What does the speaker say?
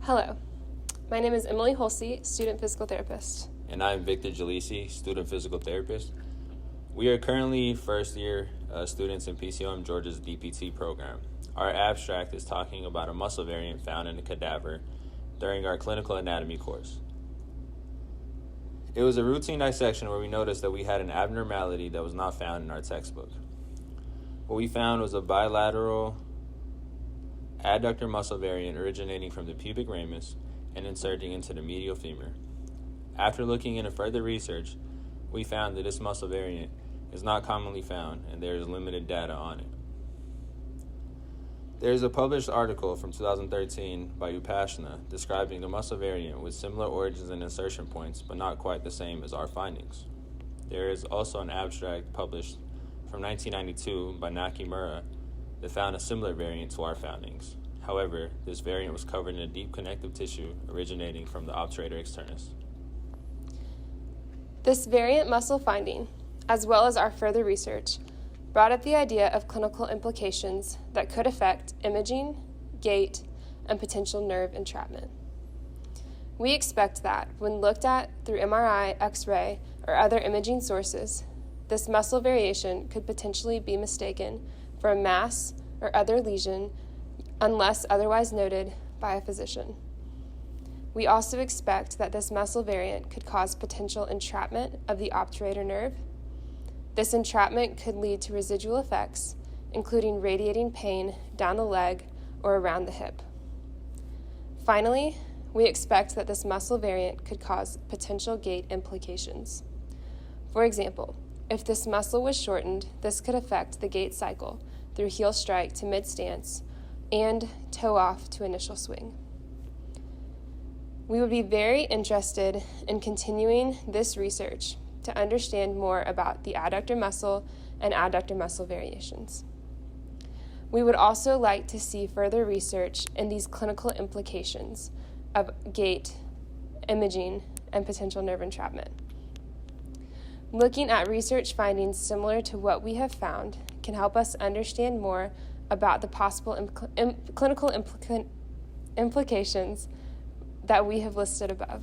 Hello, my name is Emily Hulsey, student physical therapist. And I'm Victor Jelici, student physical therapist. We are currently first year students in PCOM Georgia's DPT program. Our abstract is talking about a muscle variant found in a cadaver during our clinical anatomy course. It was a routine dissection where we noticed that we had an abnormality that was not found in our textbook. What we found was a bilateral adductor muscle variant originating from the pubic ramus and inserting into the medial femur. After looking into further research, we found that this muscle variant is not commonly found and there is limited data on it. There is a published article from 2013 by Upashna describing the muscle variant with similar origins and insertion points, but not quite the same as our findings. There is also an abstract published from 1992 by Nakimura that found a similar variant to our findings. However, this variant was covered in a deep connective tissue originating from the obturator externus. This variant muscle finding, as well as our further research, brought up the idea of clinical implications that could affect imaging, gait, and potential nerve entrapment. We expect that, when looked at through MRI, X-ray, or other imaging sources, this muscle variation could potentially be mistaken for a mass or other lesion unless otherwise noted by a physician. We also expect that this muscle variant could cause potential entrapment of the obturator nerve. This entrapment could lead to residual effects, including radiating pain down the leg or around the hip. Finally, we expect that this muscle variant could cause potential gait implications. For example, if this muscle was shortened, this could affect the gait cycle through heel strike to mid-stance and toe off to initial swing. We would be very interested in continuing this research to understand more about the adductor muscle and adductor muscle variations. We would also like to see further research in these clinical implications of gait, imaging, and potential nerve entrapment. Looking at research findings similar to what we have found can help us understand more about the possible clinical implications that we have listed above.